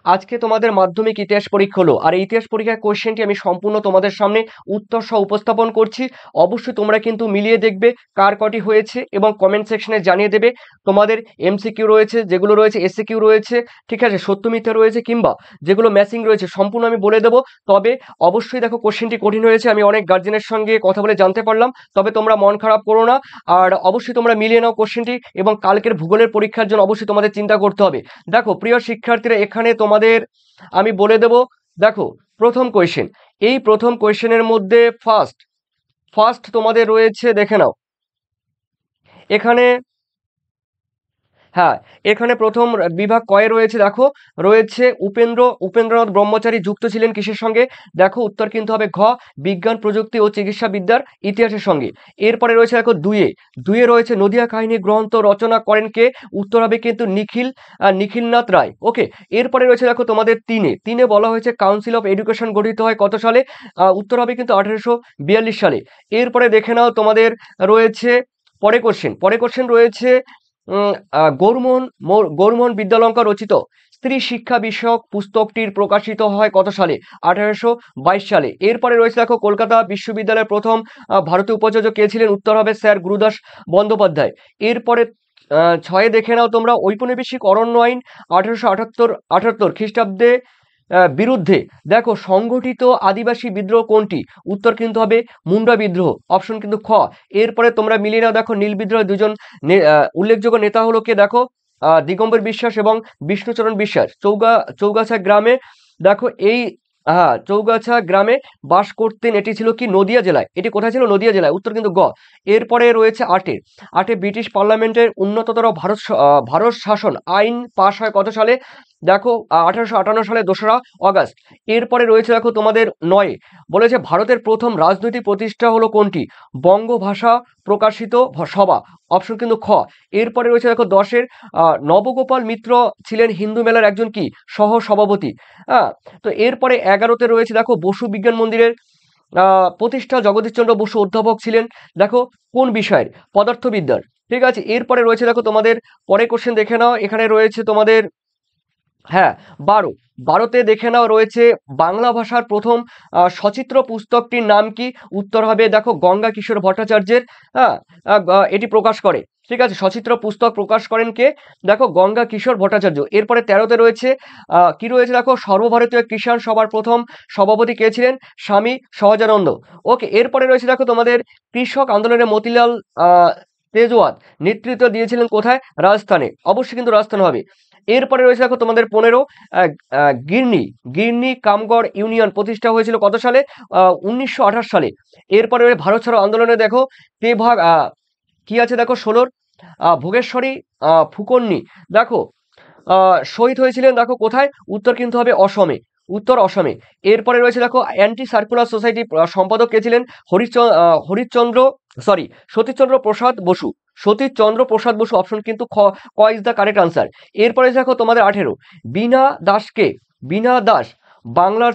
আজকে তোমাদের মাধ্যমিক ইতিহাস পরীক্ষা হলো, আর এই ইতিহাস পরীক্ষার কোশ্চেনটি আমি সম্পূর্ণ তোমাদের সামনে উত্তর সহ উপস্থাপন করছি। অবশ্যই তোমরা কিন্তু মিলিয়ে দেখবে কার কটি হয়েছে এবং কমেন্ট সেকশনে জানিয়ে দেবে। তোমাদের এমসিকিউ রয়েছে, যেগুলো রয়েছে এসিকিউ রয়েছে, ঠিক আছে, সত্য মিথ্যা রয়েছে, কিংবা যেগুলো ম্যাচিং রয়েছে সম্পূর্ণ আমি বলে দেবো। তবে অবশ্যই দেখো কোশ্চেনটি কঠিন হয়েছে, আমি অনেক গার্জেনের সঙ্গে কথা বলে জানতে পারলাম। তবে তোমরা মন খারাপ করো না, আর অবশ্যই তোমরা মিলিয়ে নাও কোশ্চেনটি, এবং কালকের ভূগোলের পরীক্ষার জন্য অবশ্যই তোমাদের চিন্তা করতে হবে। দেখো প্রিয় শিক্ষার্থীরা, এখানে তোমাদের আমি বলে দেব। দেখো প্রথম কোয়েশ্চেন, এই প্রথম কোয়েশ্চেনের মধ্যে ফার্স্ট ফার্স্ট তোমাদের রয়েছে, দেখে নাও এখানে। হ্যাঁ, এখানে প্রথম বিভাগ কয়ে রয়েছে, দেখো রয়েছে উপেন্দ্রনাথ ব্রহ্মচারী যুক্ত ছিলেন কিসের সঙ্গে? দেখো উত্তর কিন্তু হবে ঘ, বিজ্ঞান প্রযুক্তি ও চিকিৎসা বিদ্যার ইতিহাসের সঙ্গে। এরপরে রয়েছে দেখো দুয়ে রয়েছে নদিয়া কাহিনী গ্রন্থ রচনা করেন কে? উত্তর হবে কিন্তু নিখিলনাথ রায়। ওকে, এরপরে রয়েছে দেখো তোমাদের তিনে বলা হয়েছে কাউন্সিল অফ এডুকেশন গঠিত হয় কত সালে? উত্তর হবে কিন্তু 1842 সালে। এরপরে দেখে নাও তোমাদের রয়েছে পরে কোশ্চেন রয়েছে গৌরমোহন বিদ্যালঙ্কার রচিত স্ত্রী শিক্ষা বিষয়ক পুস্তকটির প্রকাশিত হয় কত সালে? 1822 সালে। এরপরে রয়েছে দেখো কলকাতা বিশ্ববিদ্যালয়ের প্রথম ভারতীয় উপাচার্য কে ছিলেন? উত্তর হবে স্যার গুরুদাস বন্দ্যোপাধ্যায়। এরপরে ছয়ে দেখে নাও তোমরা ঔপনিবেশিক অরণ্য আইন 1878 খ্রিস্টাব্দে বিরুদ্ধে দেখো সংগঠিত আদিবাসী বিদ্রোহ কোনটি? উত্তর কিন্তু হবে মুন্ডা বিদ্রোহ, অপশন কিন্তু খ। এরপরে তোমরা মিলিয়ে নাও, দেখো নীল বিদ্রোহের দুজন উল্লেখযোগ্য নেতা হলো কে? দেখো দিগম্বর বিশ্বাস এবং বিষ্ণুচরণ বিশ্বাস। চৌগাছা গ্রামে দেখো চৌগাছা গ্রামে বাস করতেন। এটি ছিল কি? নদিয়া জেলায়। এটি কোথায় ছিল? নদিয়া জেলায়। উত্তর কিন্তু গ। এরপরে রয়েছে আটে ব্রিটিশ পার্লামেন্টের উন্নততর ভারত শাসন আইন পাশ হয় কত সালে? দেখো 1858 সালে 2রা অগাস্ট। এরপরে রয়েছে দেখো তোমাদের নয়ে বলেছে ভারতের প্রথম রাজনৈতিক প্রতিষ্ঠা হলো কোনটি? বঙ্গভাষা প্রকাশিত সভা, অপশন কিন্তু খ। এরপরে রয়েছে দেখো 10-এর নবগোপাল মিত্র ছিলেন হিন্দু মেলার একজন কি? সহ সভাপতি। হ্যাঁ, তো এরপরে 11তে রয়েছে দেখো বসু বিজ্ঞান মন্দিরের প্রতিষ্ঠা জগদীশচন্দ্র বসু অধ্যাপক ছিলেন, দেখো কোন বিষয়ের? পদার্থবিদ্যার। ঠিক আছে, এরপরে রয়েছে দেখো তোমাদের পরে কোশ্চেন দেখে নাও, এখানে রয়েছে তোমাদের হ্যাঁ 12তে দেখে নাও রয়েছে বাংলা ভাষার প্রথম সচিত্র পুস্তকটির নাম কি? উত্তর হবে দেখো গঙ্গা কিশোর ভট্টাচার্যের। হ্যাঁ, এটি প্রকাশ করে। ঠিক আছে, সচিত্র পুস্তক প্রকাশ করেন কে? দেখো গঙ্গা কিশোর ভট্টাচার্য। এরপরে 13তে রয়েছে কি রয়েছে? দেখো সর্বভারতীয় কিষাণ সভার প্রথম সভাপতি কে ছিলেন? স্বামী সহজানন্দ। ওকে, এরপরে রয়েছে দেখো তোমাদের কৃষক আন্দোলনে মতিলাল তেজওয়াত নেতৃত্ব দিয়েছিলেন কোথায়? রাজস্থানে। অবশ্যই কিন্তু রাজস্থান হবে। এরপরে রয়েছে দেখো তোমাদের 15 গিরনি কামগড় ইউনিয়ন প্রতিষ্ঠা হয়েছিল কত সালে? 1928 সালে। এরপরে ভারত ছাড়ো আন্দোলনে দেখো তেভাগ কি আছে? দেখো 16 ভোগেশ্বরী ফুকন্নি দেখো শহীদ হয়েছিলেন, দেখো কোথায়? উত্তর কিন্তু হবে অসমে। উত্তর অসমে। এরপরে রয়েছে দেখো অ্যান্টি সার্কুলার সোসাইটি সম্পাদক কে ছিলেন? হরিশ্চন্দ্র সরি সতীশচন্দ্র প্রসাদ বসু। সতীশচন্দ্র প্রসাদ বসু, অপশন কিন্তু ক ইজ দ্য কারেক্ট আনসার। এরপরে দেখো তোমাদের 18 বীণা দাস বাংলার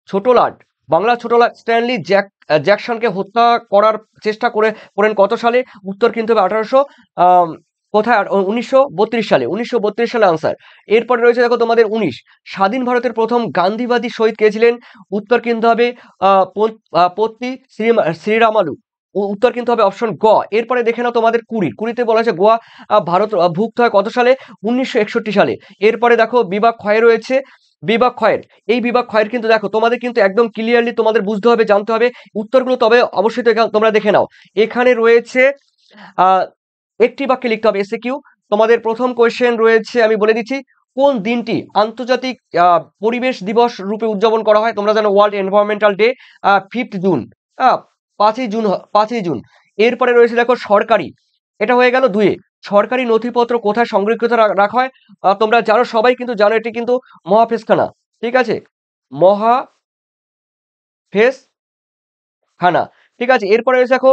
ছোট লাট স্ট্যানলি জ্যাকসনকে হত্যা করার চেষ্টা করেন কত সালে? উত্তর কিন্তু হবে 1800 কোথায়? 1932 সালে। 1932 সালে আনসার। এরপরে রয়েছে দেখো তোমাদের 19 স্বাধীন ভারতের প্রথম গান্ধীবাদী শহীদ কে ছিলেন? উত্তর কিন্তু হবে পত্নী শ্রীরামালু। উত্তর কিন্তু হবে অপশন গ। এরপরে দেখে নাও তোমাদের 20তে বলা হয়েছে গোয়া ভারত ভুক্ত হয় কত সালে? 1961 সালে। এরপরে দেখো বিভাগ ক্ষয়ে রয়েছে এই বিভাগ ক্ষয়ের কিন্তু দেখো তোমাদের কিন্তু একদম ক্লিয়ারলি তোমাদের বুঝতে হবে, জানতে হবে উত্তরগুলো। তবে অবশ্যই তোমরা দেখে নাও, এখানে রয়েছে একটি বাক্যে লিখতে হবে এসএকিউ। তোমাদের প্রথম কোয়েশ্চেন রয়েছে, আমি বলে দিচ্ছি, কোন দিনটি আন্তর্জাতিক পরিবেশ দিবস রূপে উদযাপন করা হয়? তোমরা জানো ওয়ার্ল্ড এনভায়রনমেন্টাল ডে 5 জুন। 5ই জুন। এরপরে রয়েছে দেখো সরকারি, এটা হয়ে গেল 2-এ। সরকারি নথিপত্র কোথায় সংরক্ষিত রাখা হয়? তোমরা জানো, সবাই কিন্তু জানো, এটি কিন্তু মহাফেজখানা। ঠিক আছে, মহাফেজখানা। ঠিক আছে, এরপরে রয়েছে দেখো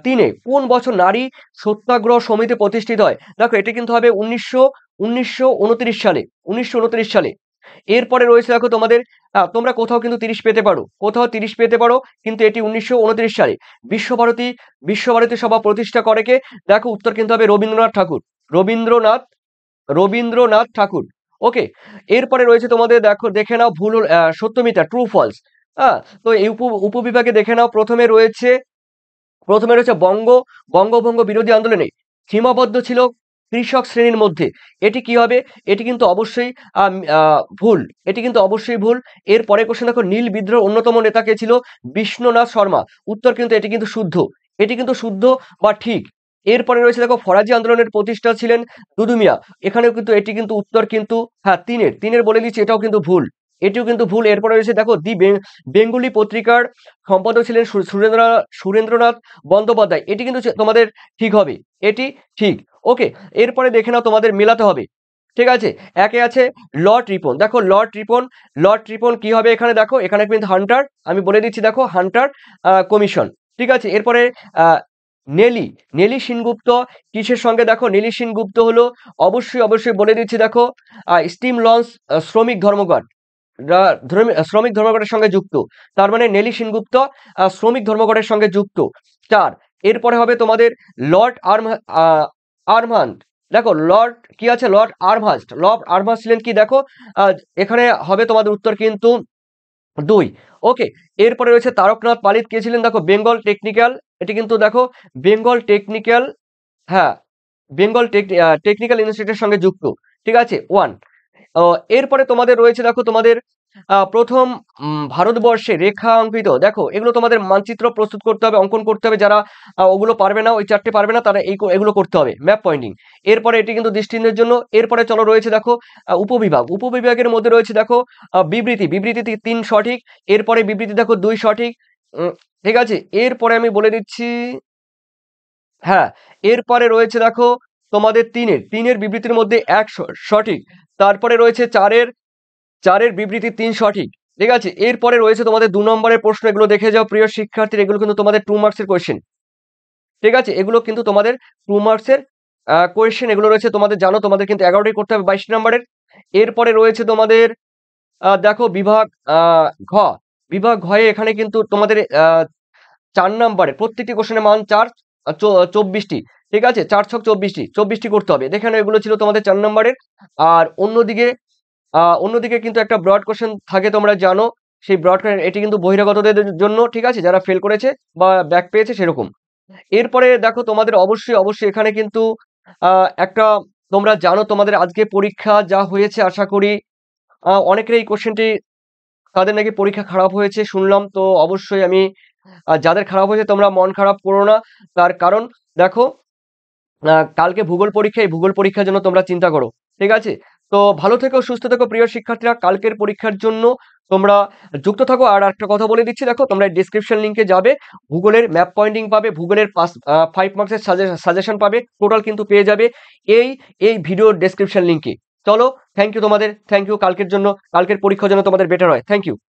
3-এ কোন বছর নারী সত্যাগ্রহ সমিতি প্রতিষ্ঠিত হয়? দেখো এটি কিন্তু হবে 1929 সালে। 1929 সালে। এরপরে রয়েছে দেখো তোমাদের তোমরা কোথাও কিন্তু 30 পেতে পারো, কিন্তু এটি 1929 সালে। বিশ্বভারতী সভা প্রতিষ্ঠা করে কে? দেখো উত্তর কিন্তু হবে রবীন্দ্রনাথ ঠাকুর। ওকে, এরপরে রয়েছে তোমাদের দেখো দেখে নাও ভুল সত্য মিথ্যা ট্রু ফলস। হ্যাঁ, তো এই উপবিভাগে দেখে নাও প্রথমে রয়েছে বঙ্গভঙ্গ বিরোধী আন্দোলনে সীমাবদ্ধ ছিল কৃষক শ্রেণীর মধ্যে। এটি কি হবে? এটি কিন্তু অবশ্যই ভুল। এটি কিন্তু অবশ্যই ভুল। এর পরে কোশ্চেন দেখো, নীল বিদ্রোহের অন্যতম নেতা কে ছিল? বিষ্ণুনাথ শর্মা। উত্তর কিন্তু এটি কিন্তু শুদ্ধ। এটি কিন্তু শুদ্ধ বা ঠিক। এরপরে রয়েছে দেখো, ফরাজি আন্দোলনের প্রতিষ্ঠা ছিলেন দুদু মিয়া। এখানেও কিন্তু এটি কিন্তু উত্তর কিন্তু হ্যাঁ তিনের বলে দিচ্ছি, এটাও কিন্তু ভুল। এটিও কিন্তু ভুল। এরপরে রয়েছে দেখো, বেঙ্গলি পত্রিকার সম্পাদক ছিলেন সুরেন্দ্রনাথ বন্দ্যোপাধ্যায়। এটি কিন্তু তোমাদের ঠিক হবে। এটি ঠিক। ওকে, এরপরে দেখে নাও, তোমাদের মেলাতে হবে। ঠিক আছে, একে আছে লর্ড রিপন। দেখো লর্ড রিপন কি হবে? এখানে দেখো, এখানে কিন্তু হান্টার, আমি বলে দিচ্ছি দেখো, হান্টার কমিশন। ঠিক আছে, এরপরে নেলি নেলি সেনগুপ্ত কিসের সঙ্গে? দেখো, নেলি সেনগুপ্ত হলো অবশ্যই বলে দিচ্ছি দেখো, স্টিম লঞ্চ শ্রমিক ধর্মঘট শ্রমিক ধর্মঘটের সঙ্গে যুক্ত। তার মানে নেলি সেনগুপ্ত শ্রমিক ধর্মঘটের সঙ্গে যুক্ত। 4, এরপরে হবে তোমাদের লর্ড আর্মহান্ট। দেখো, লর্ড কি আছে? লর্ড আর্মহাস্ট ছিলেন কি? দেখো, এখানে হবে তোমাদের উত্তর কিন্তু 2। ওকে, এরপরে রয়েছে তারকনাথ পালিত কে ছিলেন? দেখো, বেঙ্গল টেকনিক্যাল, এটি কিন্তু দেখো বেঙ্গল টেকনিক্যাল, হ্যাঁ বেঙ্গল টেকনিক্যাল ইনস্টিটিউটের সঙ্গে যুক্ত। ঠিক আছে, 1। এরপরে তোমাদের রয়েছে দেখো, তোমাদের প্রথম ভারতবর্ষে রেখা অঙ্কিত। দেখো, এগুলো তোমাদের মানচিত্র প্রস্তুত করতে হবে, অঙ্কন করতে হবে। যারা ওগুলো পারবে না, ওই 4টে পারবে না, তারা এগুলো করতে হবে, ম্যাপ পয়েন্টিং। এরপরে এটি কিন্তু দৃষ্টিহীনদের জন্য। এরপরে চলো রয়েছে দেখো উপবিভাগের মধ্যে রয়েছে দেখো বিবৃতি 3 সঠিক। এরপরে বিবৃতি দেখো 2 সঠিক। ঠিক আছে, এরপরে আমি বলে দিচ্ছি, হ্যাঁ, এরপরে রয়েছে দেখো তোমাদের তিনের বিবৃতির মধ্যে 1 সঠিক। তারপরে রয়েছে চারের বিবৃতি 3 সঠিক। ঠিক আছে, এরপরে রয়েছে তোমাদের 2 নম্বরের প্রশ্ন। এগুলো দেখে যাও প্রিয় শিক্ষার্থীরা, এগুলো কিন্তু তোমাদের 2 মার্কসের কোয়েশ্চেন। ঠিক আছে, এগুলো কিন্তু তোমাদের 2 মার্কসের কোয়েশ্চেন। এগুলো রয়েছে তোমাদের, জানো তোমাদের কিন্তু 11টাই করতে হবে 22 নম্বরের। এরপরে রয়েছে তোমাদের দেখো ঘ বিভাগ ঘয়ে এখানে কিন্তু তোমাদের 4 নম্বরে প্রত্যেকটি কোশ্চেনের মান 4, 24টি। ঠিক আছে, 4 ছক 24টি করতে হবে। দেখে নাও, এগুলো ছিল তোমাদের 4 নম্বরের। আর অন্যদিকে কিন্তু একটা ব্রড কোশ্চেন থাকে, তোমরা জানো। সেই ব্রড এটি কিন্তু বহিরাগতদের জন্য। ঠিক আছে, যারা ফেল করেছে বা ব্যাক পেয়েছে সেরকম। এরপরে দেখো, তোমাদের অবশ্যই এখানে কিন্তু একটা, তোমরা জানো তোমাদের আজকে পরীক্ষা যা হয়েছে, আশা করি অনেকের এই কোশ্চেনটি, তাদের নাকি পরীক্ষা খারাপ হয়েছে শুনলাম। তো অবশ্যই আমি যাদের খারাপ হয়েছে তোমরা মন খারাপ করো না। তার কারণ দেখো, কালকে ভূগোল পরীক্ষা, এই ভূগোল পরীক্ষার জন্য তোমরা চিন্তা করো। ঠিক আছে, তো ভালো থেকো, সুস্থ থেকো প্রিয় শিক্ষার্থীরা। কালকের পরীক্ষার জন্য তোমরা যুক্ত থাকো। আর একটা কথা বলে দিচ্ছি, দেখো তোমরা ডেসক্রিপশন লিংকে যাবে, ভূগোলের ম্যাপ পয়েন্টিং পাবে, ভূগোলের 5 মার্কসের সাজেশন পাবে, টোটাল কিন্তু পেয়ে যাবে এই ভিডিওর ডেসক্রিপশন লিংকে। চলো, থ্যাংক ইউ তোমাদের, থ্যাংক ইউ। কালকের পরীক্ষার জন্য তোমাদের বেটার হয়। Thank you.